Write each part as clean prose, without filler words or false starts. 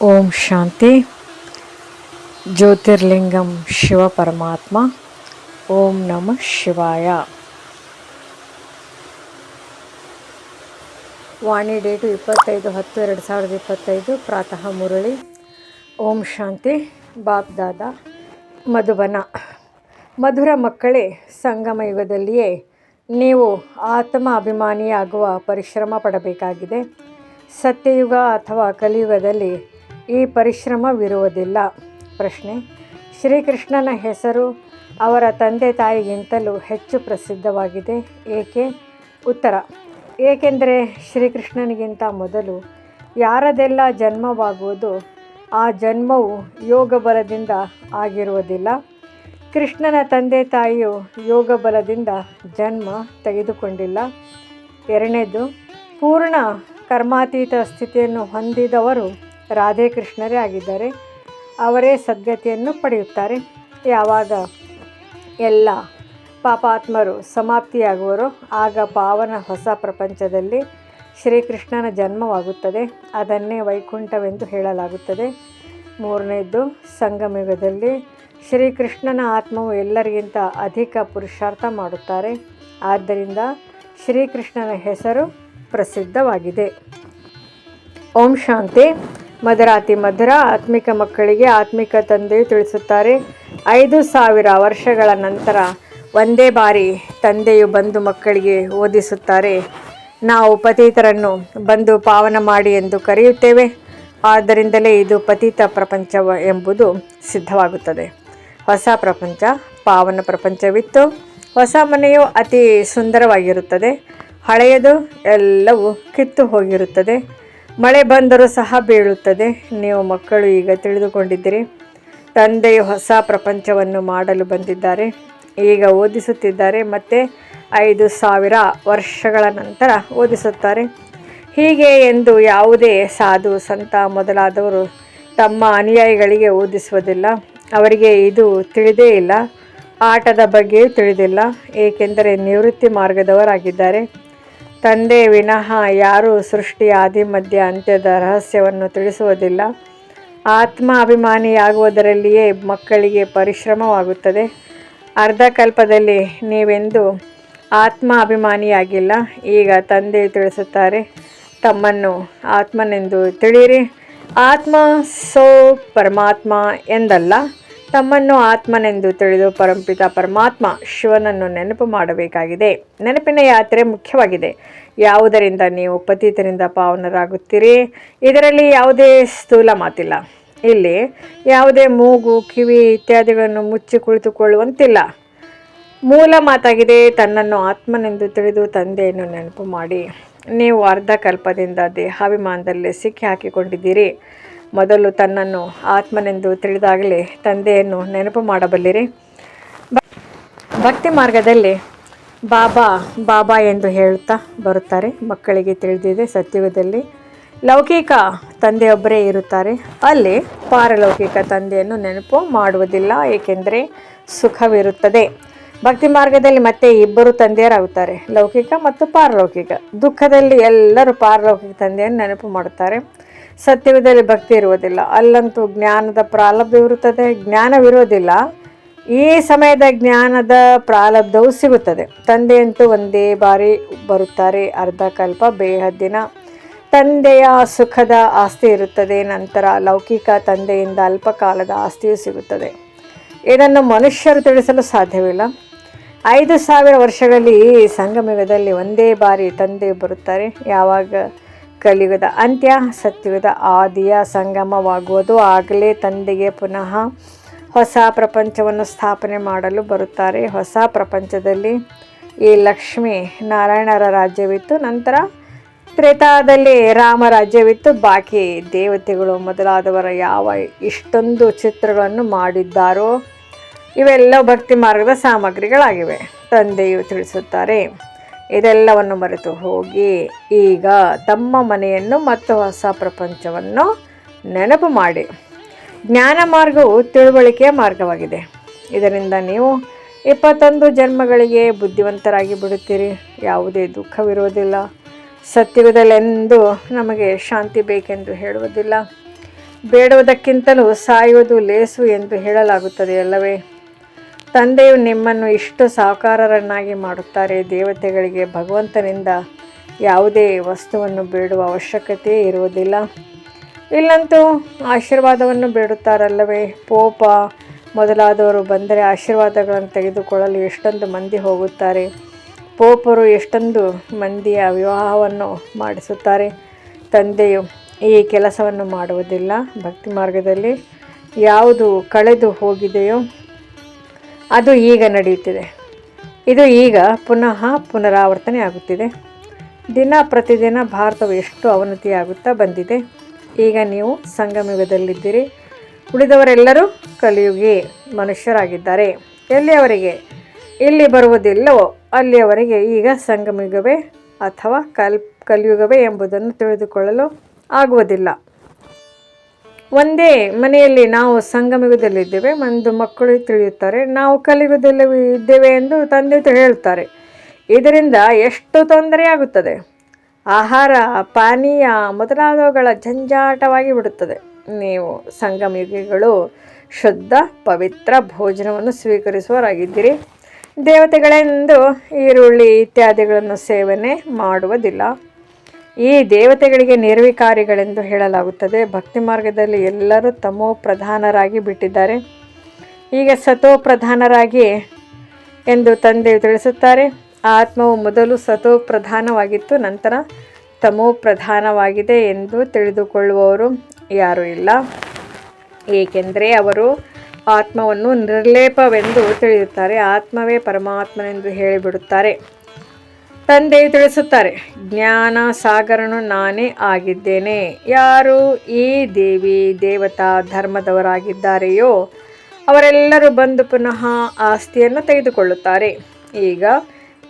ಓಂ ಶಾಂತಿ. ಜ್ಯೋತಿರ್ಲಿಂಗಂ ಶಿವ ಪರಮಾತ್ಮ. ಓಂ ನಮಃ ಶಿವಾಯ. ವಾಣಿ ಡೇಟು 25/10/2025 ಪ್ರಾತಃ ಮುರಳಿ. ಓಂ ಶಾಂತಿ. ಬಾಪ್ ದಾದಾ ಮಧುಬನ. ಮಧುರ ಮಕ್ಕಳೇ, ಸಂಗಮ ಯುಗದಲ್ಲಿಯೇ ನೀವು ಆತ್ಮ ಅಭಿಮಾನಿಯಾಗುವ ಪರಿಶ್ರಮ ಪಡಬೇಕಾಗಿದೆ. ಸತ್ಯಯುಗ ಅಥವಾ ಕಲಿಯುಗದಲ್ಲಿ ಈ ಪರಿಶ್ರಮವಿರುವುದಿಲ್ಲ. ಪ್ರಶ್ನೆ: ಶ್ರೀಕೃಷ್ಣನ ಹೆಸರು ಅವರ ತಂದೆ ತಾಯಿಗಿಂತಲೂ ಹೆಚ್ಚು ಪ್ರಸಿದ್ಧವಾಗಿದೆ, ಏಕೆ? ಉತ್ತರ: ಏಕೆಂದರೆ ಶ್ರೀಕೃಷ್ಣನಿಗಿಂತ ಮೊದಲು ಯಾರದೆಲ್ಲ ಜನ್ಮವಾಗುವುದು, ಆ ಜನ್ಮವು ಯೋಗ ಬಲದಿಂದ ಆಗಿರುವುದಿಲ್ಲ. ಕೃಷ್ಣನ ತಂದೆ ತಾಯಿಯು ಯೋಗ ಬಲದಿಂದ ಜನ್ಮ ತೆಗೆದುಕೊಂಡಿಲ್ಲ. ಎರಡನೇದು, ಪೂರ್ಣ ಕರ್ಮಾತೀತ ಸ್ಥಿತಿಯನ್ನು ಹೊಂದಿದವರು ರಾಧೆ ಕೃಷ್ಣರೇ ಆಗಿದ್ದಾರೆ. ಅವರೇ ಸದ್ಗತಿಯನ್ನು ಪಡೆಯುತ್ತಾರೆ. ಯಾವಾಗ ಎಲ್ಲ ಪಾಪಾತ್ಮರು ಸಮಾಪ್ತಿಯಾಗುವರೋ ಆಗ ಪಾವನ ಹೊಸ ಪ್ರಪಂಚದಲ್ಲಿ ಶ್ರೀಕೃಷ್ಣನ ಜನ್ಮವಾಗುತ್ತದೆ. ಅದನ್ನೇ ವೈಕುಂಠವೆಂದು ಹೇಳಲಾಗುತ್ತದೆ. ಮೂರನೇದ್ದು, ಸಂಗಮಯುಗದಲ್ಲಿ ಶ್ರೀಕೃಷ್ಣನ ಆತ್ಮವು ಎಲ್ಲರಿಗಿಂತ ಅಧಿಕ ಪುರುಷಾರ್ಥ ಮಾಡುತ್ತಾರೆ. ಆದ್ದರಿಂದ ಶ್ರೀಕೃಷ್ಣನ ಹೆಸರು ಪ್ರಸಿದ್ಧವಾಗಿದೆ. ಓಂ ಶಾಂತಿ. ಮಧುರಾತಿ ಮಧುರ ಆತ್ಮಿಕ ಮಕ್ಕಳಿಗೆ ಆತ್ಮಿಕ ತಂದೆಯು ತಿಳಿಸುತ್ತಾರೆ, 5000 ವರ್ಷಗಳ ನಂತರ ಒಂದೇ ಬಾರಿ ತಂದೆಯು ಬಂದು ಮಕ್ಕಳಿಗೆ ಓದಿಸುತ್ತಾರೆ. ನಾವು ಪತಿತರನ್ನು ಬಂದು ಪಾವನ ಮಾಡಿ ಎಂದು ಕರೆಯುತ್ತೇವೆ. ಆದ್ದರಿಂದಲೇ ಇದು ಪತಿತ ಪ್ರಪಂಚ ಎಂಬುದು ಸಿದ್ಧವಾಗುತ್ತದೆ. ಹೊಸ ಪ್ರಪಂಚ, ಪಾವನ ಪ್ರಪಂಚವಿತ್ತು. ಹೊಸ ಮನೆಯು ಅತಿ ಸುಂದರವಾಗಿರುತ್ತದೆ. ಹಳೆಯದು ಎಲ್ಲವೂ ಕಿತ್ತು ಹೋಗಿರುತ್ತದೆ. ಮಳೆ ಬಂದರೂ ಸಹ ಬೀಳುತ್ತದೆ. ನೀವು ಮಕ್ಕಳು ಈಗ ತಿಳಿದುಕೊಂಡಿದ್ದೀರಿ, ತಂದೆಯು ಹೊಸ ಪ್ರಪಂಚವನ್ನು ಮಾಡಲು ಬಂದಿದ್ದಾರೆ. ಈಗ ಓದಿಸುತ್ತಿದ್ದಾರೆ, ಮತ್ತು 5000 ವರ್ಷಗಳ ನಂತರ ಓದಿಸುತ್ತಾರೆ. ಹೀಗೆ ಎಂದು ಯಾವುದೇ ಸಾಧು ಸಂತ ಮೊದಲಾದವರು ತಮ್ಮ ಅನುಯಾಯಿಗಳಿಗೆ ಓದಿಸುವುದಿಲ್ಲ. ಅವರಿಗೆ ಇದು ತಿಳಿದೇ ಇಲ್ಲ. ಆಟದ ಬಗ್ಗೆಯೂ ತಿಳಿದಿಲ್ಲ, ಏಕೆಂದರೆ ನಿವೃತ್ತಿ ಮಾರ್ಗದವರಾಗಿದ್ದಾರೆ. ತಂದೆ ವಿನಃ ಯಾರೂ ಸೃಷ್ಟಿಯ ಆದಿ ಮಧ್ಯ ಅಂತ್ಯದ ರಹಸ್ಯವನ್ನು ತಿಳಿಸುವುದಿಲ್ಲ. ಆತ್ಮ ಅಭಿಮಾನಿಯಾಗುವುದರಲ್ಲಿಯೇ ಮಕ್ಕಳಿಗೆ ಪರಿಶ್ರಮವಾಗುತ್ತದೆ. ಅರ್ಧಕಲ್ಪದಲ್ಲಿ ನೀವೆಂದೂ ಆತ್ಮ ಅಭಿಮಾನಿಯಾಗಿಲ್ಲ. ಈಗ ತಂದೆಯು ತಿಳಿಸುತ್ತಾರೆ, ತಮ್ಮನ್ನು ಆತ್ಮನೆಂದು ತಿಳಿಯಿರಿ. ಆತ್ಮ ಸೋ ಪರಮಾತ್ಮ ಎಂದಲ್ಲ, ತಮ್ಮನ್ನು ಆತ್ಮನೆಂದು ತಿಳಿದು ಪರಂಪಿತ ಪರಮಾತ್ಮ ಶಿವನನ್ನು ನೆನಪು ಮಾಡಬೇಕಾಗಿದೆ. ನೆನಪಿನ ಯಾತ್ರೆ ಮುಖ್ಯವಾಗಿದೆ. ಯಾವುದರಿಂದ ನೀವು ಪತಿತರಿಂದ ಪಾವನರಾಗುತ್ತೀರಿ, ಇದರಲ್ಲಿ ಯಾವುದೇ ಸ್ಥೂಲ ಮಾತಿಲ್ಲ. ಇಲ್ಲಿ ಯಾವುದೇ ಮೂಗು, ಕಿವಿ ಇತ್ಯಾದಿಗಳನ್ನು ಮುಚ್ಚಿ ಕುಳಿತುಕೊಳ್ಳುವಂತಿಲ್ಲ. ಮೂಲ ಮಾತಾಗಿದೆ, ತನ್ನನ್ನು ಆತ್ಮನೆಂದು ತಿಳಿದು ತಂದೆಯನ್ನು ನೆನಪು ಮಾಡಿ. ನೀವು ಅರ್ಧಕಲ್ಪದಿಂದ ದೇಹಾಭಿಮಾನದಲ್ಲಿ ಸಿಕ್ಕಿ ಹಾಕಿಕೊಂಡಿದ್ದೀರಿ. ಮೊದಲು ತನ್ನನ್ನು ಆತ್ಮನೆಂದು ತಿಳಿದಾಗಲೇ ತಂದೆಯನ್ನು ನೆನಪು ಮಾಡಬಲ್ಲಿರಿ. ಭಕ್ತಿ ಮಾರ್ಗದಲ್ಲಿ ಬಾಬಾ ಬಾಬಾ ಎಂದು ಹೇಳುತ್ತಾ ಬರುತ್ತಾರೆ. ಮಕ್ಕಳಿಗೆ ತಿಳಿದಿದೆ, ಸತ್ಯುಗದಲ್ಲಿ ಲೌಕಿಕ ತಂದೆಯೊಬ್ಬರೇ ಇರುತ್ತಾರೆ. ಅಲ್ಲಿ ಪಾರಲೌಕಿಕ ತಂದೆಯನ್ನು ನೆನಪು ಮಾಡುವುದಿಲ್ಲ, ಏಕೆಂದರೆ ಸುಖವಿರುತ್ತದೆ. ಭಕ್ತಿ ಮಾರ್ಗದಲ್ಲಿ ಮತ್ತೆ 2 ತಂದೆಯರಾಗುತ್ತಾರೆ, ಲೌಕಿಕ ಮತ್ತು ಪಾರಲೌಕಿಕ. ದುಃಖದಲ್ಲಿ ಎಲ್ಲರೂ ಪಾರಲೌಕಿಕ ತಂದೆಯನ್ನು ನೆನಪು ಮಾಡುತ್ತಾರೆ. ಸತ್ಯಯುಗದಲ್ಲಿ ಭಕ್ತಿ ಇರುವುದಿಲ್ಲ. ಅಲ್ಲಂತೂ ಜ್ಞಾನದ ಪ್ರಾರಬ್ಧವಿರುತ್ತದೆ, ಜ್ಞಾನವಿರುವುದಿಲ್ಲ. ಈ ಸಮಯದ ಜ್ಞಾನದ ಪ್ರಾರಬ್ಧವು ಸಿಗುತ್ತದೆ. ತಂದೆಯಂತೂ ಒಂದೇ ಬಾರಿ ಬರುತ್ತಾರೆ. ಅರ್ಧಕಲ್ಪ ಬೇಹದ್ದಿನ ತಂದೆಯ ಸುಖದ ಆಸ್ತಿ ಇರುತ್ತದೆ. ನಂತರ ಲೌಕಿಕ ತಂದೆಯಿಂದ ಅಲ್ಪಕಾಲದ ಆಸ್ತಿಯೂ ಸಿಗುತ್ತದೆ. ಇದನ್ನು ಮನುಷ್ಯರು ತಿಳಿಸಲು ಸಾಧ್ಯವಿಲ್ಲ. 5000 ವರ್ಷಗಳಲ್ಲಿ ಈ ಸಂಗಮಯುಗದಲ್ಲಿ ಒಂದೇ ಬಾರಿ ತಂದೆಯು ಬರುತ್ತಾರೆ. ಯಾವಾಗ ಕಲಿಯುಗದ ಅಂತ್ಯ, ಸತ್ಯುಗದ ಆದಿಯ ಸಂಗಮವಾಗುವುದು, ಆಗಲೇ ತಂದೆಗೆ ಪುನಃ ಹೊಸ ಪ್ರಪಂಚವನ್ನು ಸ್ಥಾಪನೆ ಮಾಡಲು ಬರುತ್ತಾರೆ. ಹೊಸ ಪ್ರಪಂಚದಲ್ಲಿ ಈ ಲಕ್ಷ್ಮೀ ನಾರಾಯಣರ ರಾಜ್ಯವಿತ್ತು. ನಂತರ ತ್ರೇತಾದಲ್ಲಿ ರಾಮ ರಾಜ್ಯವಿತ್ತು. ಬಾಕಿ ದೇವತೆಗಳು ಮೊದಲಾದವರ ಯಾವ ಇಷ್ಟೊಂದು ಚಿತ್ರಗಳನ್ನು ಮಾಡಿದ್ದಾರೋ ಇವೆಲ್ಲ ಭಕ್ತಿ ಮಾರ್ಗದ ಸಾಮಗ್ರಿಗಳಾಗಿವೆ. ತಂದೆಯು ತಿಳಿಸುತ್ತಾರೆ, ಇದೆಲ್ಲವನ್ನು ಮರೆತು ಹೋಗಿ ಈಗ ತಮ್ಮ ಮನೆಯನ್ನು ಮತ್ತು ಹೊಸ ಪ್ರಪಂಚವನ್ನು ನೆನಪು ಮಾಡಿ. ಜ್ಞಾನ ಮಾರ್ಗವು ತಿಳುವಳಿಕೆಯ ಮಾರ್ಗವಾಗಿದೆ. ಇದರಿಂದ ನೀವು 21 ಜನ್ಮಗಳಿಗೆ ಬುದ್ಧಿವಂತರಾಗಿ ಬಿಡುತ್ತೀರಿ. ಯಾವುದೇ ದುಃಖವಿರುವುದಿಲ್ಲ. ಸತ್ಯುಗದಲ್ಲೆಂದು ನಮಗೆ ಶಾಂತಿ ಬೇಕೆಂದು ಹೇಳುವುದಿಲ್ಲ. ಬೇಡುವುದಕ್ಕಿಂತಲೂ ಸಾಯುವುದು ಲೇಸು ಎಂದು ಹೇಳಲಾಗುತ್ತದೆ ಅಲ್ಲವೇ? ತಂದೆಯು ನಿಮ್ಮನ್ನು ಇಷ್ಟು ಸಾಹುಕಾರರನ್ನಾಗಿ ಮಾಡುತ್ತಾರೆ. ದೇವತೆಗಳಿಗೆ ಭಗವಂತನಿಂದ ಯಾವುದೇ ವಸ್ತುವನ್ನು ಬೇಡುವ ಅವಶ್ಯಕತೆಯೇ ಇರುವುದಿಲ್ಲ. ಇಲ್ಲಂತೂ ಆಶೀರ್ವಾದವನ್ನು ಬೇಡುತ್ತಾರಲ್ಲವೇ? ಪೋಪ ಮೊದಲಾದವರು ಬಂದರೆ ಆಶೀರ್ವಾದಗಳನ್ನು ತೆಗೆದುಕೊಳ್ಳಲು ಎಷ್ಟೊಂದು ಮಂದಿ ಹೋಗುತ್ತಾರೆ. ಪೋಪರು ಎಷ್ಟೊಂದು ಮಂದಿಯ ವಿವಾಹವನ್ನು ಮಾಡಿಸುತ್ತಾರೆ. ತಂದೆಯು ಈ ಕೆಲಸವನ್ನು ಮಾಡುವುದಿಲ್ಲ. ಭಕ್ತಿ ಮಾರ್ಗದಲ್ಲಿ ಯಾವುದು ಕಳೆದು ಹೋಗಿದೆಯೋ ಅದು ಈಗ ನಡೆಯುತ್ತಿದೆ. ಇದು ಈಗ ಪುನಃ ಪುನರಾವರ್ತನೆ ಆಗುತ್ತಿದೆ. ದಿನ ಪ್ರತಿದಿನ ಭಾರತವು ಎಷ್ಟು ಅವನತಿಯಾಗುತ್ತಾ ಬಂದಿದೆ. ಈಗ ನೀವು ಸಂಗಮಯುಗದಲ್ಲಿದ್ದೀರಿ. ಉಳಿದವರೆಲ್ಲರೂ ಕಲಿಯುಗಿ ಮನುಷ್ಯರಾಗಿದ್ದಾರೆ. ಎಲ್ಲಿಯವರೆಗೆ ಇಲ್ಲಿ ಬರುವುದಿಲ್ಲವೋ ಅಲ್ಲಿಯವರೆಗೆ ಈಗ ಸಂಗಮಯುಗವೇ ಅಥವಾ ಕಲಿಯುಗವೇ ಎಂಬುದನ್ನು ತಿಳಿದುಕೊಳ್ಳಲು ಆಗುವುದಿಲ್ಲ. ಒಂದೇ ಮನೆಯಲ್ಲಿ ನಾವು ಸಂಗಮಯುಗದಲ್ಲಿದ್ದೇವೆ ಎಂದು ಮಕ್ಕಳು ತಿಳಿಯುತ್ತಾರೆ. ನಾವು ಕಲಿಯುಗದಲ್ಲಿ ಇದ್ದೇವೆ ಎಂದು ತಂದೆ ಹೇಳುತ್ತಾರೆ. ಇದರಿಂದ ಎಷ್ಟು ತೊಂದರೆಯಾಗುತ್ತದೆ. ಆಹಾರ ಪಾನೀಯ ಮೊದಲಾದವುಗಳ ಜಂಜಾಟವಾಗಿ ಬಿಡುತ್ತದೆ. ನೀವು ಸಂಗಮಯುಗಿಗಳು ಶುದ್ಧ ಪವಿತ್ರ ಭೋಜನವನ್ನು ಸ್ವೀಕರಿಸುವವರಾಗಿದ್ದೀರಿ. ದೇವತೆಗಳೆಂದು ಈರುಳ್ಳಿ ಇತ್ಯಾದಿಗಳನ್ನು ಸೇವನೆ ಮಾಡುವುದಿಲ್ಲ. ಈ ದೇವತೆಗಳಿಗೆ ನಿರ್ವಿಕಾರಿಗಳೆಂದು ಹೇಳಲಾಗುತ್ತದೆ. ಭಕ್ತಿ ಮಾರ್ಗದಲ್ಲಿ ಎಲ್ಲರೂ ತಮೋ ಪ್ರಧಾನರಾಗಿ ಬಿಟ್ಟಿದ್ದಾರೆ. ಈಗ ಸತೋ ಪ್ರಧಾನರಾಗಿ ಎಂದು ತಂದೆಯು ತಿಳಿಸುತ್ತಾರೆ. ಆತ್ಮವು ಮೊದಲು ಸತೋ ಪ್ರಧಾನವಾಗಿತ್ತು, ನಂತರ ತಮೋ ಪ್ರಧಾನವಾಗಿದೆ ಎಂದು ತಿಳಿದುಕೊಳ್ಳುವವರು ಯಾರೂ ಇಲ್ಲ. ಏಕೆಂದರೆ ಅವರು ಆತ್ಮವನ್ನು ನಿರ್ಲೇಪವೆಂದು ತಿಳಿಯುತ್ತಾರೆ. ಆತ್ಮವೇ ಪರಮಾತ್ಮನೆಂದು ಹೇಳಿಬಿಡುತ್ತಾರೆ. ತಂದೆಯು ತಿಳಿಸುತ್ತಾರೆ, ಜ್ಞಾನ ಸಾಗರನು ನಾನೇ ಆಗಿದ್ದೇನೆ. ಯಾರು ಈ ದೇವಿ ದೇವತಾ ಧರ್ಮದವರಾಗಿದ್ದಾರೆಯೋ ಅವರೆಲ್ಲರೂ ಬಂದು ಪುನಃ ಆಸ್ತಿಯನ್ನು ತೆಗೆದುಕೊಳ್ಳುತ್ತಾರೆ. ಈಗ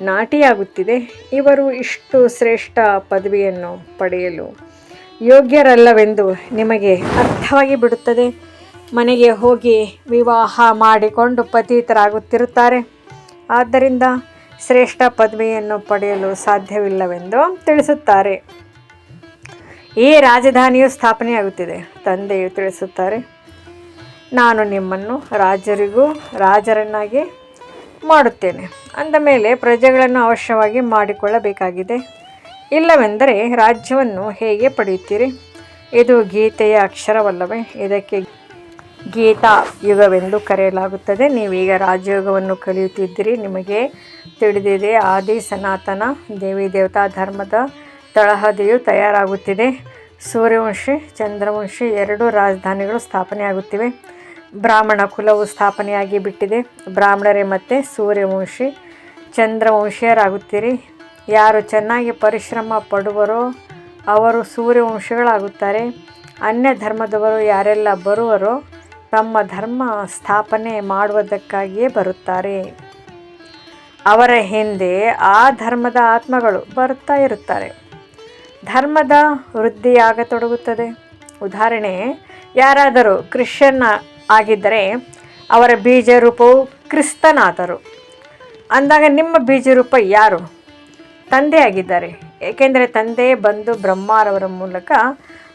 ನಾಟಿಯಾಗುತ್ತಿದೆ. ಇವರು ಇಷ್ಟು ಶ್ರೇಷ್ಠ ಪದವಿಯನ್ನು ಪಡೆಯಲು ಯೋಗ್ಯರಲ್ಲವೆಂದು ನಿಮಗೆ ಅರ್ಥವಾಗಿ ಬಿಡುತ್ತದೆ. ಮನೆಗೆ ಹೋಗಿ ವಿವಾಹ ಮಾಡಿಕೊಂಡು ಪತಿತರಾಗುತ್ತಿರುತ್ತಾರೆ. ಆದ್ದರಿಂದ ಶ್ರೇಷ್ಠ ಪದವಿಯನ್ನು ಪಡೆಯಲು ಸಾಧ್ಯವಿಲ್ಲವೆಂದು ತಿಳಿಸುತ್ತಾರೆ. ಈ ರಾಜಧಾನಿಯು ಸ್ಥಾಪನೆಯಾಗುತ್ತಿದೆ. ತಂದೆಯು ತಿಳಿಸುತ್ತಾರೆ, ನಾನು ನಿಮ್ಮನ್ನು ರಾಜರನ್ನಾಗಿ ಮಾಡುತ್ತೇನೆ. ಅಂದ ಮೇಲೆ ಪ್ರಜೆಗಳನ್ನು ಅವಶ್ಯವಾಗಿ ಮಾಡಿಕೊಳ್ಳಬೇಕಾಗಿದೆ. ಇಲ್ಲವೆಂದರೆ ರಾಜ್ಯವನ್ನು ಹೇಗೆ ಪಡೆಯುತ್ತೀರಿ? ಇದು ಗೀತೆಯ ಅಕ್ಷರವಲ್ಲವೇ? ಇದಕ್ಕೆ ಗೀತಾ ಯುಗವೆಂದು ಕರೆಯಲಾಗುತ್ತದೆ. ನೀವೀಗ ರಾಜಯೋಗವನ್ನು ಕಲಿಯುತ್ತಿದ್ದೀರಿ. ನಿಮಗೆ ತಿಳಿದಿದೆ, ಆದಿ ಸನಾತನ ದೇವಿ ದೇವತಾ ಧರ್ಮದ ತಳಹದಿಯು ತಯಾರಾಗುತ್ತಿದೆ. ಸೂರ್ಯವಂಶಿ ಚಂದ್ರವಂಶಿ ಎರಡೂ ರಾಜಧಾನಿಗಳು ಸ್ಥಾಪನೆಯಾಗುತ್ತಿವೆ. ಬ್ರಾಹ್ಮಣ ಕುಲವು ಸ್ಥಾಪನೆಯಾಗಿ ಬಿಟ್ಟಿದೆ. ಬ್ರಾಹ್ಮಣರೇ ಮತ್ತು ಸೂರ್ಯವಂಶಿ ಚಂದ್ರವಂಶೀಯರಾಗುತ್ತೀರಿ. ಯಾರು ಚೆನ್ನಾಗಿ ಪರಿಶ್ರಮ ಪಡುವರೋ ಅವರು ಸೂರ್ಯವಂಶಿಗಳಾಗುತ್ತಾರೆ. ಅನ್ಯ ಧರ್ಮದವರು ಯಾರೆಲ್ಲ ಬರುವರೋ ತಮ್ಮ ಧರ್ಮ ಸ್ಥಾಪನೆ ಮಾಡುವುದಕ್ಕಾಗಿಯೇ ಬರುತ್ತಾರೆ. ಅವರ ಹಿಂದೆ ಆ ಧರ್ಮದ ಆತ್ಮಗಳು ಬರುತ್ತಾ ಇರುತ್ತಾರೆ. ಧರ್ಮದ ವೃದ್ಧಿಯಾಗತೊಡಗುತ್ತದೆ. ಉದಾಹರಣೆ, ಯಾರಾದರೂ ಕ್ರಿಶ್ಚಿಯನ್ ಆಗಿದ್ದರೆ ಅವರ ಬೀಜ ರೂಪವು ಕ್ರಿಸ್ತನಾದರು ಅಂದಾಗ ನಿಮ್ಮ ಬೀಜ ರೂಪ ಯಾರು? ತಂದೆಯಾಗಿದ್ದಾರೆ. ಏಕೆಂದರೆ ತಂದೆ ಬಂದು ಬ್ರಹ್ಮರವರ ಮೂಲಕ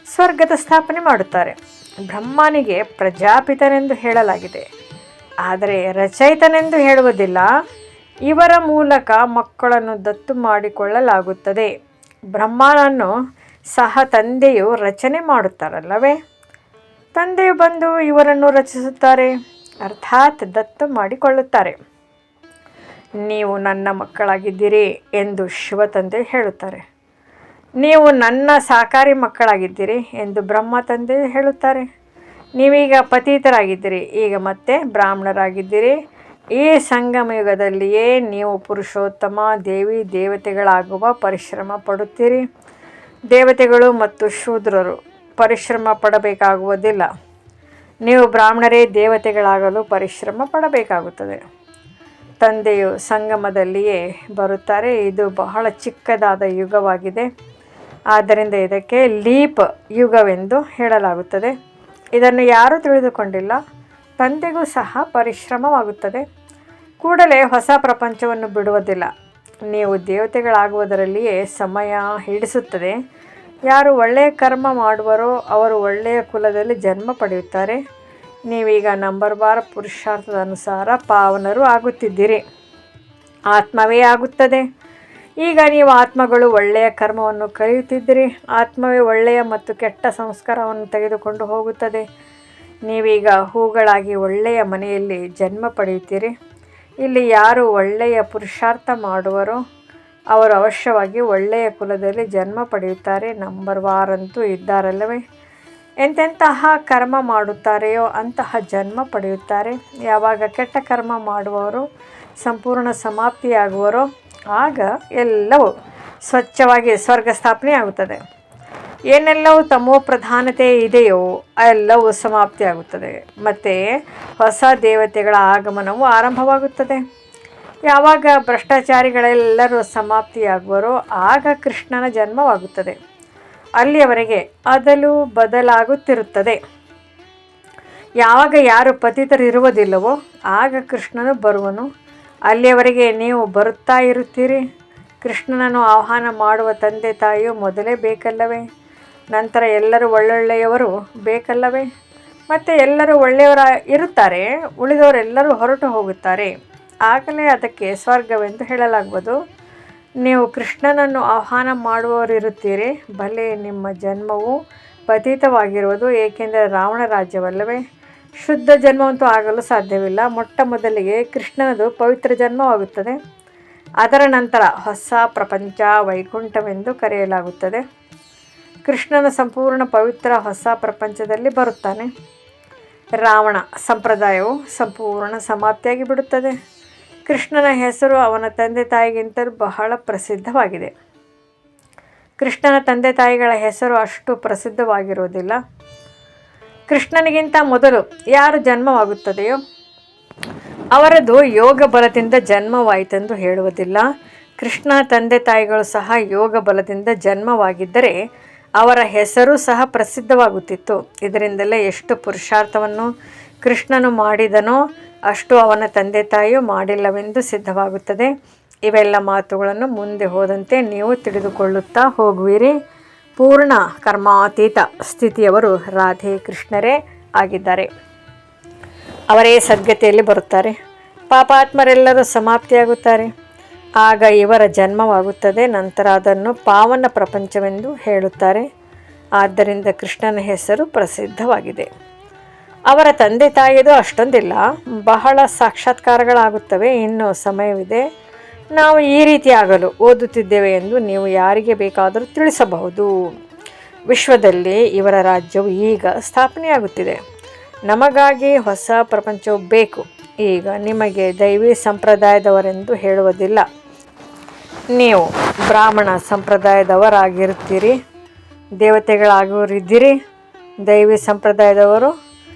ಸ್ವರ್ಗದ ಸ್ಥಾಪನೆ ಮಾಡುತ್ತಾರೆ. ಬ್ರಹ್ಮನಿಗೆ ಪ್ರಜಾಪಿತನೆಂದು ಹೇಳಲಾಗಿದೆ, ಆದರೆ ರಚಯಿತನೆಂದು ಹೇಳುವುದಿಲ್ಲ. ಇವರ ಮೂಲಕ ಮಕ್ಕಳನ್ನು ದತ್ತು ಮಾಡಿಕೊಳ್ಳಲಾಗುತ್ತದೆ. ಬ್ರಹ್ಮನನ್ನು ಸಹ ತಂದೆಯು ರಚನೆ ಮಾಡುತ್ತಾರಲ್ಲವೇ? ತಂದೆಯು ಬಂದು ಇವರನ್ನು ರಚಿಸುತ್ತಾರೆ, ಅರ್ಥಾತ್ ದತ್ತು ಮಾಡಿಕೊಳ್ಳುತ್ತಾರೆ. ನೀವು ನನ್ನ ಮಕ್ಕಳಾಗಿದ್ದೀರಿ ಎಂದು ಶಿವ ತಂದೆ ಹೇಳುತ್ತಾರೆ. ನೀವು ನನ್ನ ಸಾಕಾರಿ ಮಕ್ಕಳಾಗಿದ್ದೀರಿ ಎಂದು ಬ್ರಹ್ಮ ತಂದೆಯು ಹೇಳುತ್ತಾರೆ. ನೀವೀಗ ಪತೀತರಾಗಿದ್ದೀರಿ, ಈಗ ಮತ್ತೆ ಬ್ರಾಹ್ಮಣರಾಗಿದ್ದೀರಿ. ಈ ಸಂಗಮಯುಗದಲ್ಲಿಯೇ ನೀವು ಪುರುಷೋತ್ತಮ ದೇವಿ ದೇವತೆಗಳಾಗುವ ಪರಿಶ್ರಮ ಪಡುತ್ತೀರಿ. ದೇವತೆಗಳು ಮತ್ತು ಶೂದ್ರರು ಪರಿಶ್ರಮ ಪಡಬೇಕಾಗುವುದಿಲ್ಲ. ನೀವು ಬ್ರಾಹ್ಮಣರೇ ದೇವತೆಗಳಾಗಲು ಪರಿಶ್ರಮ ಪಡಬೇಕಾಗುತ್ತದೆ. ತಂದೆಯು ಸಂಗಮದಲ್ಲಿಯೇ ಬರುತ್ತಾರೆ. ಇದು ಬಹಳ ಚಿಕ್ಕದಾದ ಯುಗವಾಗಿದೆ. ಆದ್ದರಿಂದ ಇದಕ್ಕೆ ಲೀಪ್ ಯುಗವೆಂದು ಹೇಳಲಾಗುತ್ತದೆ. ಇದನ್ನು ಯಾರೂ ತಿಳಿದುಕೊಂಡಿಲ್ಲ. ತಂದೆಗೂ ಸಹ ಪರಿಶ್ರಮವಾಗುತ್ತದೆ. ಕೂಡಲೇ ಹೊಸ ಪ್ರಪಂಚವನ್ನು ಬಿಡುವುದಿಲ್ಲ. ನೀವು ದೇವತೆಗಳಾಗುವುದರಲ್ಲಿಯೇ ಸಮಯ ಹಿಡಿಸುತ್ತದೆ. ಯಾರು ಒಳ್ಳೆಯ ಕರ್ಮ ಮಾಡುವರೋ ಅವರು ಒಳ್ಳೆಯ ಕುಲದಲ್ಲಿ ಜನ್ಮ ಪಡೆಯುತ್ತಾರೆ. ನೀವೀಗ ನಂಬರ್ ಬಾರ್ ಪುರುಷಾರ್ಥದ ಅನುಸಾರ ಪಾವನರು ಆಗುತ್ತಿದ್ದೀರಿ. ಆತ್ಮವೇ ಆಗುತ್ತದೆ. ಈಗ ನೀವು ಆತ್ಮಗಳು ಒಳ್ಳೆಯ ಕರ್ಮವನ್ನು ಕಲಿಯುತ್ತಿದ್ದೀರಿ. ಆತ್ಮವೇ ಒಳ್ಳೆಯ ಮತ್ತು ಕೆಟ್ಟ ಸಂಸ್ಕಾರವನ್ನು ತೆಗೆದುಕೊಂಡು ಹೋಗುತ್ತದೆ. ನೀವೀಗ ಹೂಗಳಾಗಿ ಒಳ್ಳೆಯ ಮನೆಯಲ್ಲಿ ಜನ್ಮ ಪಡೆಯುತ್ತೀರಿ. ಇಲ್ಲಿ ಯಾರು ಒಳ್ಳೆಯ ಪುರುಷಾರ್ಥ ಮಾಡುವರೋ ಅವರು ಅವಶ್ಯವಾಗಿ ಒಳ್ಳೆಯ ಕುಲದಲ್ಲಿ ಜನ್ಮ ಪಡೆಯುತ್ತಾರೆ. ನಂಬರ್ ವಾರಂತೂ ಇದ್ದಾರಲ್ಲವೇ? ಎಂತೆಂತಹ ಕರ್ಮ ಮಾಡುತ್ತಾರೆಯೋ ಅಂತಹ ಜನ್ಮ ಪಡೆಯುತ್ತಾರೆ. ಯಾವಾಗ ಕೆಟ್ಟ ಕರ್ಮ ಮಾಡುವವರು ಸಂಪೂರ್ಣ ಸಮಾಪ್ತಿಯಾಗುವರೋ ಆಗ ಎಲ್ಲವೂ ಸ್ವಚ್ಛವಾಗಿ ಸ್ವರ್ಗ ಸ್ಥಾಪನೆ ಆಗುತ್ತದೆ. ಏನೆಲ್ಲವೂ ತಮೋ ಪ್ರಧಾನತೆ ಇದೆಯೋ ಎಲ್ಲವೂ ಸಮಾಪ್ತಿಯಾಗುತ್ತದೆ. ಮತ್ತು ಹೊಸ ದೇವತೆಗಳ ಆಗಮನವು ಆರಂಭವಾಗುತ್ತದೆ. ಯಾವಾಗ ಭ್ರಷ್ಟಾಚಾರಿಗಳೆಲ್ಲರೂ ಸಮಾಪ್ತಿಯಾಗುವರೋ ಆಗ ಕೃಷ್ಣನ ಜನ್ಮವಾಗುತ್ತದೆ. ಅಲ್ಲಿಯವರೆಗೆ ಅದಲು ಬದಲಾಗುತ್ತಿರುತ್ತದೆ. ಯಾವಾಗ ಯಾರು ಪತಿತರಿರುವುದಿಲ್ಲವೋ ಆಗ ಕೃಷ್ಣನು ಬರುವನು. ಅಲ್ಲಿಯವರೆಗೆ ನೀವು ಬರುತ್ತಾ ಇರುತ್ತೀರಿ. ಕೃಷ್ಣನನ್ನು ಆಹ್ವಾನ ಮಾಡುವ ತಂದೆ ತಾಯಿಯು ಮೊದಲೇ ಬೇಕಲ್ಲವೇ? ನಂತರ ಎಲ್ಲರೂ ಒಳ್ಳೊಳ್ಳೆಯವರು ಬೇಕಲ್ಲವೇ? ಮತ್ತು ಎಲ್ಲರೂ ಒಳ್ಳೆಯವರ ಇರುತ್ತಾರೆ, ಉಳಿದವರೆಲ್ಲರೂ ಹೊರಟು ಹೋಗುತ್ತಾರೆ. ಆಗಲೇ ಅದಕ್ಕೆ ಸ್ವರ್ಗವೆಂದು ಹೇಳಲಾಗುವುದು. ನೀವು ಕೃಷ್ಣನನ್ನು ಆಹ್ವಾನ ಮಾಡುವವರಿರುತ್ತೀರಿ. ಭಲೆ ನಿಮ್ಮ ಜನ್ಮವು ಪತಿತವಾಗಿರುವುದು, ಏಕೆಂದರೆ ರಾವಣ ರಾಜ್ಯವಲ್ಲವೇ? ಶುದ್ಧ ಜನ್ಮವಂತೂ ಆಗಲು ಸಾಧ್ಯವಿಲ್ಲ. ಮೊಟ್ಟ ಮೊದಲಿಗೆ ಕೃಷ್ಣನದು ಪವಿತ್ರ ಜನ್ಮವಾಗುತ್ತದೆ. ಅದರ ನಂತರ ಹೊಸ ಪ್ರಪಂಚ ವೈಕುಂಠವೆಂದು ಕರೆಯಲಾಗುತ್ತದೆ. ಕೃಷ್ಣನ ಸಂಪೂರ್ಣ ಪವಿತ್ರ ಹೊಸ ಪ್ರಪಂಚದಲ್ಲಿ ಬರುತ್ತಾನೆ. ರಾವಣ ಸಂಪ್ರದಾಯವು ಸಂಪೂರ್ಣ ಸಮಾಪ್ತಿಯಾಗಿ ಬಿಡುತ್ತದೆ. ಕೃಷ್ಣನ ಹೆಸರು ಅವನ ತಂದೆ ತಾಯಿಗಿಂತಲೂ ಬಹಳ ಪ್ರಸಿದ್ಧವಾಗಿದೆ. ಕೃಷ್ಣನ ತಂದೆ ತಾಯಿಗಳ ಹೆಸರು ಅಷ್ಟು ಪ್ರಸಿದ್ಧವಾಗಿರುವುದಿಲ್ಲ. ಕೃಷ್ಣನಿಗಿಂತ ಮೊದಲು ಯಾರು ಜನ್ಮವಾಗುತ್ತದೆಯೋ ಅವರದು ಯೋಗ ಬಲದಿಂದ ಜನ್ಮವಾಯಿತೆಂದು ಹೇಳುವುದಿಲ್ಲ. ಕೃಷ್ಣನ ತಂದೆ ತಾಯಿಗಳು ಸಹ ಯೋಗ ಬಲದಿಂದ ಜನ್ಮವಾಗಿದ್ದರೆ ಅವರ ಹೆಸರು ಸಹ ಪ್ರಸಿದ್ಧವಾಗುತ್ತಿತ್ತು. ಇದರಿಂದಲೇ ಎಷ್ಟು ಪುರುಷಾರ್ಥವನ್ನು ಕೃಷ್ಣನು ಮಾಡಿದನೋ ಅಷ್ಟು ಅವನ ತಂದೆ ತಾಯಿಯು ಮಾಡಿಲ್ಲವೆಂದು ಸಿದ್ಧವಾಗುತ್ತದೆ. ಇವೆಲ್ಲ ಮಾತುಗಳನ್ನು ಮುಂದೆ ಹೋದಂತೆ ನೀವು ತಿಳಿದುಕೊಳ್ಳುತ್ತಾ ಹೋಗುವಿರಿ. ಪೂರ್ಣ ಕರ್ಮಾತೀತ ಸ್ಥಿತಿಯವರು ರಾಧೆ ಕೃಷ್ಣರೇ ಆಗಿದ್ದಾರೆ. ಅವರೇ ಸದ್ಗತಿಯಲ್ಲಿ ಬರುತ್ತಾರೆ. ಪಾಪಾತ್ಮರೆಲ್ಲರೂ ಸಮಾಪ್ತಿಯಾಗುತ್ತಾರೆ. ಆಗ ಇವರ ಜನ್ಮವಾಗುತ್ತದೆ. ನಂತರ ಅದನ್ನು ಪಾವನ ಪ್ರಪಂಚವೆಂದು ಹೇಳುತ್ತಾರೆ. ಆದ್ದರಿಂದ ಕೃಷ್ಣನ ಹೆಸರು ಪ್ರಸಿದ್ಧವಾಗಿದೆ. ಅವರ ತಂದೆ ತಾಯಿಯದು ಅಷ್ಟೊಂದಿಲ್ಲ. ಬಹಳ ಸಾಕ್ಷಾತ್ಕಾರಗಳಾಗುತ್ತವೆ. ಇನ್ನೂ ಸಮಯವಿದೆ. ನಾವು ಈ ರೀತಿ ಆಗಲು ಓದುತ್ತಿದ್ದೇವೆ ಎಂದು ನೀವು ಯಾರಿಗೆ ಬೇಕಾದರೂ ತಿಳಿಸಬಹುದು. ವಿಶ್ವದಲ್ಲಿ ಇವರ ರಾಜ್ಯವು ಈಗ ಸ್ಥಾಪನೆಯಾಗುತ್ತಿದೆ. ನಮಗಾಗಿ ಹೊಸ ಪ್ರಪಂಚವು ಬೇಕು. ಈಗ ನಿಮಗೆ ದೈವಿ ಸಂಪ್ರದಾಯದವರೆಂದು ಹೇಳುವುದಿಲ್ಲ. ನೀವು ಬ್ರಾಹ್ಮಣ ಸಂಪ್ರದಾಯದವರಾಗಿರುತ್ತೀರಿ. ದೇವತೆಗಳಾಗಿರಿದ್ದೀರಿ. ದೈವಿ ಸಂಪ್ರದಾಯದವರು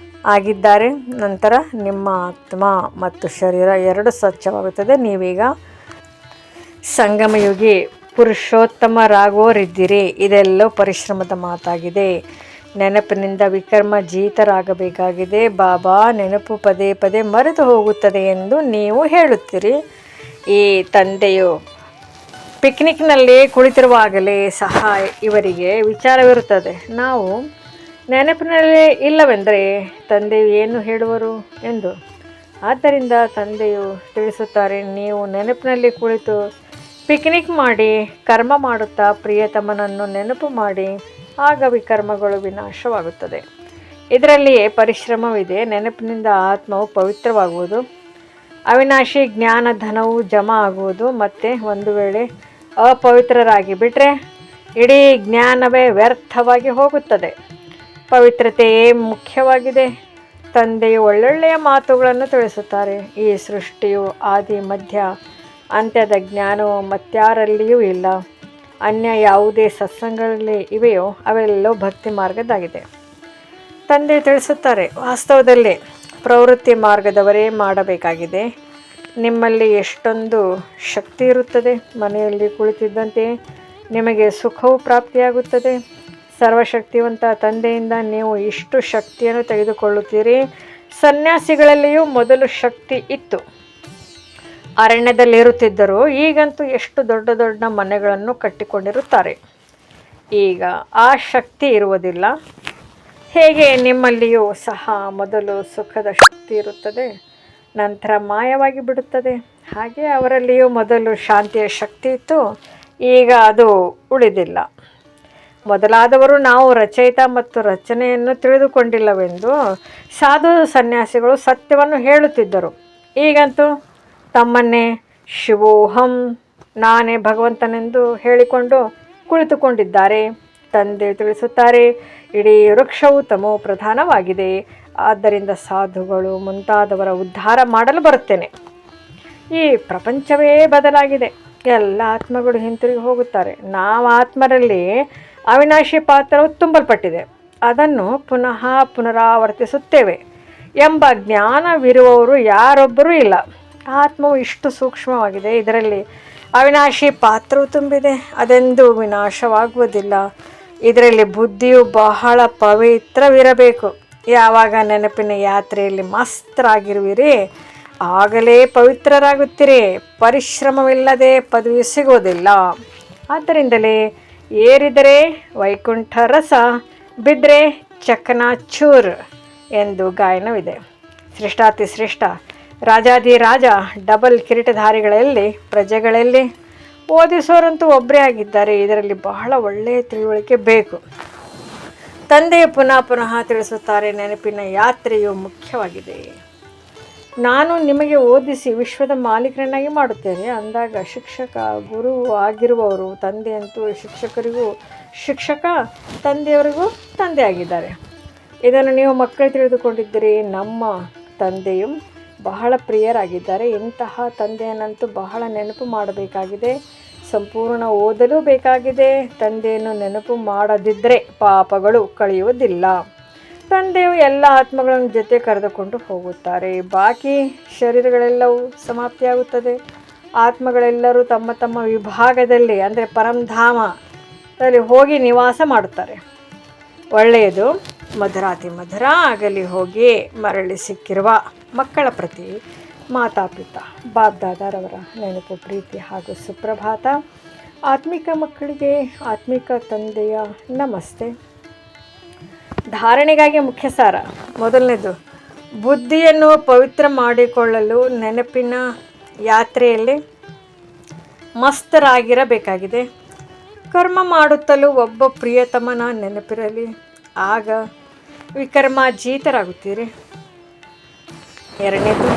ಆಗಿದ್ದಾರೆ. ನಂತರ ನಿಮ್ಮ ಆತ್ಮ ಮತ್ತು ಶರೀರ ಎರಡು ಸ್ವಚ್ಛವಾಗುತ್ತದೆ. ನೀವೀಗ ಸಂಗಮಯುಗಿ ಪುರುಷೋತ್ತಮರಾಗುವವರಿದ್ದೀರಿ. ಇದೆಲ್ಲವೂ ಪರಿಶ್ರಮದ ಮಾತಾಗಿದೆ. ನೆನಪಿನಿಂದ ವಿಕರ್ಮಜೀತರಾಗಬೇಕಾಗಿದೆ. ಬಾಬಾ ನೆನಪು ಪದೇ ಪದೇ ಮರೆತು ಹೋಗುತ್ತದೆ ಎಂದು ನೀವು ಹೇಳುತ್ತೀರಿ. ಈ ತಂದೆಯು ಪಿಕ್ನಿಕ್ನಲ್ಲಿ ಕುಳಿತಿರುವಾಗಲೇ ಸಹ ಇವರಿಗೆ ವಿಚಾರವಿರುತ್ತದೆ. ನಾವು ನೆನಪಿನಲ್ಲಿ ಇಲ್ಲವೆಂದರೆ ತಂದೆಯು ಏನು ಹೇಳುವರು ಎಂದು. ಆದ್ದರಿಂದ ತಂದೆಯು ತಿಳಿಸುತ್ತಾರೆ, ನೀವು ನೆನಪಿನಲ್ಲಿ ಕುಳಿತು ಪಿಕ್ನಿಕ್ ಮಾಡಿ ಕರ್ಮ ಮಾಡುತ್ತಾ ಪ್ರಿಯತಮನನ್ನು ನೆನಪು ಮಾಡಿ, ಆಗ ವಿಕರ್ಮಗಳು ವಿನಾಶವಾಗುತ್ತದೆ. ಇದರಲ್ಲಿಯೇ ಪರಿಶ್ರಮವಿದೆ. ನೆನಪಿನಿಂದ ಆತ್ಮವು ಪವಿತ್ರವಾಗುವುದು. ಅವಿನಾಶಿ ಜ್ಞಾನ ಧನವು ಜಮಾ ಆಗುವುದು. ಮತ್ತು ಒಂದು ವೇಳೆ ಅಪವಿತ್ರರಾಗಿ ಬಿಟ್ಟರೆ ಇಡೀ ಜ್ಞಾನವೇ ವ್ಯರ್ಥವಾಗಿ ಹೋಗುತ್ತದೆ. ಪವಿತ್ರತೆಯೇ ಮುಖ್ಯವಾಗಿದೆ. ತಂದೆಯು ಒಳ್ಳೊಳ್ಳೆಯ ಮಾತುಗಳನ್ನು ತಿಳಿಸುತ್ತಾರೆ. ಈ ಸೃಷ್ಟಿಯು ಆದಿ ಮಧ್ಯ ಅಂತ್ಯದ ಜ್ಞಾನವು ಮತ್ಯಾರಲ್ಲಿಯೂ ಇಲ್ಲ. ಅನ್ಯ ಯಾವುದೇ ಸತ್ಸಂಗಗಳಲ್ಲಿ ಇವೆಯೋ ಅವೆಲ್ಲವೂ ಭಕ್ತಿ ಮಾರ್ಗದಾಗಿದೆ. ತಂದೆ ತಿಳಿಸುತ್ತಾರೆ, ವಾಸ್ತವದಲ್ಲಿ ಪ್ರವೃತ್ತಿ ಮಾರ್ಗದವರೇ ಮಾಡಬೇಕಾಗಿದೆ. ನಿಮ್ಮಲ್ಲಿ ಎಷ್ಟೊಂದು ಶಕ್ತಿ ಇರುತ್ತದೆ. ಮನೆಯಲ್ಲಿ ಕುಳಿತಿದ್ದಂತೆ ನಿಮಗೆ ಸುಖವು ಪ್ರಾಪ್ತಿಯಾಗುತ್ತದೆ. ಸರ್ವಶಕ್ತಿವಂತ ತಂದೆಯಿಂದ ನೀವು ಇಷ್ಟು ಶಕ್ತಿಯನ್ನು ತೆಗೆದುಕೊಳ್ಳುತ್ತೀರಿ. ಸನ್ಯಾಸಿಗಳಲ್ಲಿಯೂ ಮೊದಲು ಶಕ್ತಿ ಇತ್ತು. ಅರಣ್ಯದಲ್ಲಿರುತ್ತಿದ್ದರು. ಈಗಂತೂ ಎಷ್ಟು ದೊಡ್ಡ ದೊಡ್ಡ ಮನೆಗಳನ್ನು ಕಟ್ಟಿಕೊಂಡಿರುತ್ತಾರೆ. ಈಗ ಆ ಶಕ್ತಿ ಇರುವುದಿಲ್ಲ. ಹೇಗೆ ನಿಮ್ಮಲ್ಲಿಯೂ ಸಹ ಮೊದಲು ಸುಖದ ಶಕ್ತಿ ಇರುತ್ತದೆ, ನಂತರ ಮಾಯವಾಗಿ ಬಿಡುತ್ತದೆ, ಹಾಗೆ ಅವರಲ್ಲಿಯೂ ಮೊದಲು ಶಾಂತಿಯ ಶಕ್ತಿ ಇತ್ತು, ಈಗ ಅದು ಉಳಿದಿಲ್ಲ. ಮೊದಲಾದವರು ನಾವು ರಚಯಿತ ಮತ್ತು ರಚನೆಯನ್ನು ತಿಳಿದುಕೊಂಡಿಲ್ಲವೆಂದು ಸಾಧು ಸನ್ಯಾಸಿಗಳು ಸತ್ಯವನ್ನು ಹೇಳುತ್ತಿದ್ದರು. ಈಗಂತೂ ತಮ್ಮನ್ನೇ ಶಿವೋಹಂ, ನಾನೇ ಭಗವಂತನೆಂದು ಹೇಳಿಕೊಂಡು ಕುಳಿತುಕೊಂಡಿದ್ದಾರೆ. ತಂದೆ ತಿಳಿಸುತ್ತಾರೆ, ಇಡೀ ವೃಕ್ಷವು ತಮೋ ಪ್ರಧಾನವಾಗಿದೆ, ಆದ್ದರಿಂದ ಸಾಧುಗಳು ಮುಂತಾದವರ ಉದ್ಧಾರ ಮಾಡಲು ಬರುತ್ತೇನೆ. ಈ ಪ್ರಪಂಚವೇ ಬದಲಾಗಿದೆ, ಎಲ್ಲ ಆತ್ಮಗಳು ಹಿಂತಿರುಗಿ ಹೋಗುತ್ತಾರೆ. ನಾವು ಆತ್ಮರಲ್ಲಿ ಅವಿನಾಶಿ ಪಾತ್ರವು ತುಂಬಲ್ಪಟ್ಟಿದೆ, ಅದನ್ನು ಪುನಃ ಪುನರಾವರ್ತಿಸುತ್ತೇವೆ ಎಂಬ ಜ್ಞಾನವಿರುವವರು ಯಾರೊಬ್ಬರೂ ಇಲ್ಲ. ಆತ್ಮವು ಇಷ್ಟು ಸೂಕ್ಷ್ಮವಾಗಿದೆ, ಇದರಲ್ಲಿ ಅವಿನಾಶಿ ಪಾತ್ರವು ತುಂಬಿದೆ, ಅದೆಂದೂ ವಿನಾಶವಾಗುವುದಿಲ್ಲ. ಇದರಲ್ಲಿ ಬುದ್ಧಿಯು ಬಹಳ ಪವಿತ್ರವಿರಬೇಕು. ಯಾವಾಗ ನೆನಪಿನ ಯಾತ್ರೆಯಲ್ಲಿ ಮಸ್ತರಾಗಿರುವಿರಿ ಆಗಲೇ ಪವಿತ್ರರಾಗುತ್ತೀರಿ. ಪರಿಶ್ರಮವಿಲ್ಲದೆ ಪದವಿ ಸಿಗುವುದಿಲ್ಲ. ಆದ್ದರಿಂದಲೇ ಏರಿದರೆ ವೈಕುಂಠ ರಸ, ಬಿದ್ದರೆ ಚಕನಾಚೂರ್ ಎಂದು ಗಾಯನವಿದೆ. ಶ್ರೇಷ್ಠಾತಿ ಶ್ರೇಷ್ಠ, ರಾಜಾದಿರಾಜ, ಡಬಲ್ ಕಿರೀಟಧಾರಿಗಳಲ್ಲಿ, ಪ್ರಜೆಗಳಲ್ಲಿ ಓದಿಸೋರಂತೂ ಒಬ್ಬರೇ ಆಗಿದ್ದಾರೆ. ಇದರಲ್ಲಿ ಬಹಳ ಒಳ್ಳೆಯ ತಿಳುವಳಿಕೆ ಬೇಕು. ತಂದೆಯು ಪುನಃ ಪುನಃ ತಿಳಿಸುತ್ತಾರೆ, ನೆನಪಿನ ಯಾತ್ರೆಯು ಮುಖ್ಯವಾಗಿದೆ. ನಾನು ನಿಮಗೆ ಓದಿಸಿ ವಿಶ್ವದ ಮಾಲೀಕರನ್ನಾಗಿ ಮಾಡುತ್ತೇನೆ ಅಂದಾಗ ಶಿಕ್ಷಕ ಗುರು ಆಗಿರುವವರು ತಂದೆಯಂತೂ ಶಿಕ್ಷಕರಿಗೂ ಶಿಕ್ಷಕ, ತಂದೆಯವರಿಗೂ ತಂದೆ ಆಗಿದ್ದಾರೆ. ಇದನ್ನು ನೀವು ಮಕ್ಕಳು ತಿಳಿದುಕೊಂಡಿದ್ದೀರಿ. ನಮ್ಮ ತಂದೆಯು ಬಹಳ ಪ್ರಿಯರಾಗಿದ್ದಾರೆ. ಇಂತಹ ತಂದೆಯನ್ನಂತೂ ಬಹಳ ನೆನಪು ಮಾಡಬೇಕಾಗಿದೆ, ಸಂಪೂರ್ಣ ಓದಲು ಬೇಕಾಗಿದೆ. ತಂದೆಯನ್ನು ನೆನಪು ಮಾಡದಿದ್ದರೆ ಪಾಪಗಳು ಕಳೆಯುವುದಿಲ್ಲ. ತಂದೆಯು ಎಲ್ಲ ಆತ್ಮಗಳನ್ನು ಜೊತೆ ಕರೆದುಕೊಂಡು ಹೋಗುತ್ತಾರೆ. ಬಾಕಿ ಶರೀರಗಳೆಲ್ಲವೂ ಸಮಾಪ್ತಿಯಾಗುತ್ತದೆ. ಆತ್ಮಗಳೆಲ್ಲರೂ ತಮ್ಮ ತಮ್ಮ ವಿಭಾಗದಲ್ಲಿ ಅಂದರೆ ಪರಂಧಾಮದಲ್ಲಿ ಹೋಗಿ ನಿವಾಸ ಮಾಡುತ್ತಾರೆ. ಒಳ್ಳೆಯದು, ಮಧುರಾತಿ ಮಧುರ ಆಗಲಿ ಹೋಗಿ ಮರಳಿ ಸಿಕ್ಕಿರುವ ಮಕ್ಕಳ ಪ್ರತಿ ಮಾತಾಪಿತ ಬಾಬ್ದಾದಾರವರ ನೆನಪು, ಪ್ರೀತಿ ಹಾಗೂ ಸುಪ್ರಭಾತ. ಆತ್ಮಿಕ ಮಕ್ಕಳಿಗೆ ಆತ್ಮಿಕ ತಂದೆಯ ನಮಸ್ತೆ. ಧಾರಣೆಗಾಗಿ ಮುಖ್ಯ ಸಾರ. ಮೊದಲನೇದು, ಬುದ್ಧಿಯನ್ನು ಪವಿತ್ರ ಮಾಡಿಕೊಳ್ಳಲು ನೆನಪಿನ ಯಾತ್ರೆಯಲ್ಲಿ ಮಸ್ತರಾಗಿರಬೇಕಾಗಿದೆ. ಕರ್ಮ ಮಾಡುತ್ತಲೂ ಒಬ್ಬ ಪ್ರಿಯತಮನ ನೆನಪಿರಲಿ, ಆಗ ವಿಕರ್ಮಾಜೀತರಾಗುತ್ತೀರಿ. ಎರಡನೇದು,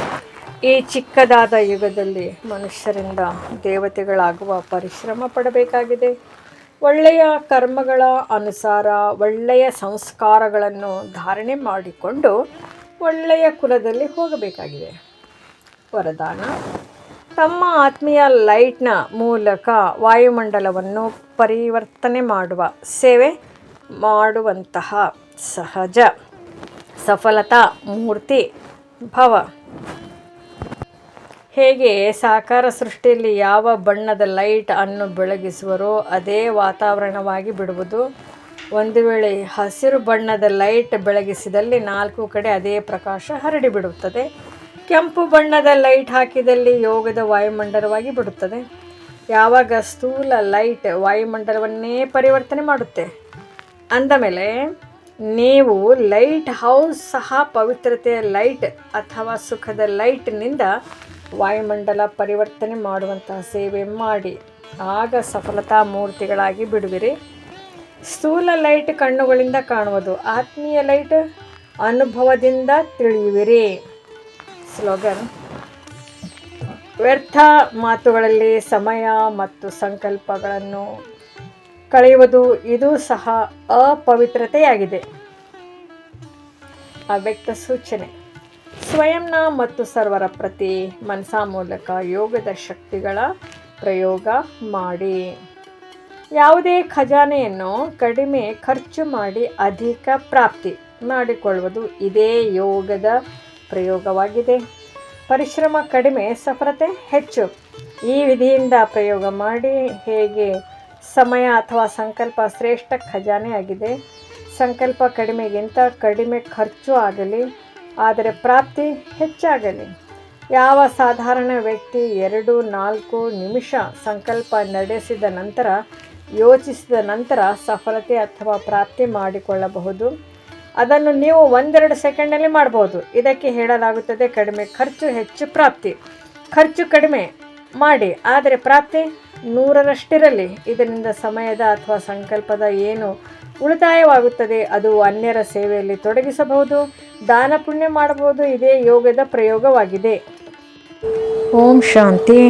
ಈ ಚಿಕ್ಕದಾದ ಯುಗದಲ್ಲಿ ಮನುಷ್ಯರಿಂದ ದೇವತೆಗಳಾಗುವ ಪರಿಶ್ರಮ ಪಡಬೇಕಾಗಿದೆ. ಒಳ್ಳೆಯ ಕರ್ಮಗಳ ಅನುಸಾರ ಒಳ್ಳೆಯ ಸಂಸ್ಕಾರಗಳನ್ನು ಧಾರಣೆ ಮಾಡಿಕೊಂಡು ಒಳ್ಳೆಯ ಕುಲದಲ್ಲಿ ಹೋಗಬೇಕಾಗಿದೆ. ವರದಾನ: ತಮ್ಮ ಆತ್ಮೀಯ ಲೈಟ್ನ ಮೂಲಕ ವಾಯುಮಂಡಲವನ್ನು ಪರಿವರ್ತನೆ ಮಾಡುವ ಸೇವೆ ಮಾಡುವಂತಹ ಸಹಜ ಸಫಲತಾ ಮೂರ್ತಿ ಭವ. ಹೇಗೆ ಸಾಕಾರ ಸೃಷ್ಟಿಯಲ್ಲಿ ಯಾವ ಬಣ್ಣದ ಲೈಟ್ ಅನ್ನು ಬೆಳಗಿಸುವರೋ ಅದೇ ವಾತಾವರಣವಾಗಿ ಬಿಡುವುದು. ಒಂದು ವೇಳೆ ಹಸಿರು ಬಣ್ಣದ ಲೈಟ್ ಬೆಳಗಿಸಿದಲ್ಲಿ 4 ಕಡೆ ಅದೇ ಪ್ರಕಾಶ ಹರಡಿಬಿಡುತ್ತದೆ. ಕೆಂಪು ಬಣ್ಣದ ಲೈಟ್ ಹಾಕಿದಲ್ಲಿ ಯೋಗದ ವಾಯುಮಂಡಲವಾಗಿ ಬಿಡುತ್ತದೆ. ಯಾವಾಗ ಸ್ಥೂಲ ಲೈಟ್ ವಾಯುಮಂಡಲವನ್ನೇ ಪರಿವರ್ತನೆ ಮಾಡುತ್ತೆ ಅಂದಮೇಲೆ ನೀವು ಲೈಟ್ ಹೌಸ್ ಸಹ ಪವಿತ್ರತೆಯ ಲೈಟ್ ಅಥವಾ ಸುಖದ ಲೈಟ್ನಿಂದ ವಾಯುಮಂಡಲ ಪರಿವರ್ತನೆ ಮಾಡುವಂತಹ ಸೇವೆ ಮಾಡಿ, ಆಗ ಸಫಲತಾ ಮೂರ್ತಿಗಳಾಗಿ ಬಿಡುವಿರಿ. ಸ್ಥೂಲ ಲೈಟ್ ಕಣ್ಣುಗಳಿಂದ ಕಾಣುವುದು, ಆತ್ಮೀಯ ಲೈಟ್ ಅನುಭವದಿಂದ ತಿಳಿಯುವಿರಿ. ಸ್ಲೋಗನ್: ವ್ಯರ್ಥ ಮಾತುಗಳಲ್ಲಿ ಸಮಯ ಮತ್ತು ಸಂಕಲ್ಪಗಳನ್ನು ಕಳೆಯುವುದು, ಇದು ಸಹ ಅಪವಿತ್ರತೆಯಾಗಿದೆ. ಅವ್ಯಕ್ತ ಸೂಚನೆ: ಸ್ವಯಂನ ಮತ್ತು ಸರ್ವರ ಪ್ರತಿ ಮನಸಾ ಮೂಲಕ ಯೋಗದ ಶಕ್ತಿಗಳ ಪ್ರಯೋಗ ಮಾಡಿ. ಯಾವುದೇ ಖಜಾನೆಯನ್ನು ಕಡಿಮೆ ಖರ್ಚು ಮಾಡಿ ಅಧಿಕ ಪ್ರಾಪ್ತಿ ಮಾಡಿಕೊಳ್ಳುವುದು ಇದೇ ಯೋಗದ ಪ್ರಯೋಗವಾಗಿದೆ. ಪರಿಶ್ರಮ ಕಡಿಮೆ, ಸಫಲತೆ ಹೆಚ್ಚು. ಈ ವಿಧಿಯಿಂದ ಪ್ರಯೋಗ ಮಾಡಿ. ಹೇಗೆ ಸಮಯ ಅಥವಾ ಸಂಕಲ್ಪ ಶ್ರೇಷ್ಠ ಖಜಾನೆಯಾಗಿದೆ. ಸಂಕಲ್ಪ ಕಡಿಮೆಗಿಂತ ಕಡಿಮೆ ಖರ್ಚು ಆಗಲಿ, ಆದರೆ ಪ್ರಾಪ್ತಿ ಹೆಚ್ಚಾಗಲಿ. ಯಾವ ಸಾಧಾರಣ ವ್ಯಕ್ತಿ 2-4 ನಿಮಿಷ ಸಂಕಲ್ಪ ನಡೆಸಿದ ನಂತರ ಯೋಚಿಸಿದ ನಂತರ ಸಫಲತೆ ಅಥವಾ ಪ್ರಾಪ್ತಿ ಮಾಡಿಕೊಳ್ಳಬಹುದು. ಅದನ್ನು ನೀವು 1-2 ಸೆಕೆಂಡಲ್ಲಿ ಮಾಡ್ಬೋದು. ಇದಕ್ಕೆ ಹೇಳಲಾಗುತ್ತದೆ ಕಡಿಮೆ ಖರ್ಚು ಹೆಚ್ಚು ಪ್ರಾಪ್ತಿ. ಖರ್ಚು ಕಡಿಮೆ ಮಾಡಿ ಆದರೆ ಪ್ರಾಪ್ತಿ 100ರಷ್ಟಿರಲಿ. ಇದರಿಂದ ಸಮಯದ ಅಥವಾ ಸಂಕಲ್ಪದ ಏನು ಉಳಿತಾಯವಾಗುತ್ತದೆ. ಅದು ಅನ್ಯರ ಸೇವೆಯಲ್ಲಿ ತೊಡಗಿಸಬಹುದು, ದಾನ ಪುಣ್ಯ ಮಾಡಬಹುದು. ಇದೇ ಯೋಗದ ಪ್ರಯೋಗವಾಗಿದೆ. ಓಂ ಶಾಂತಿ.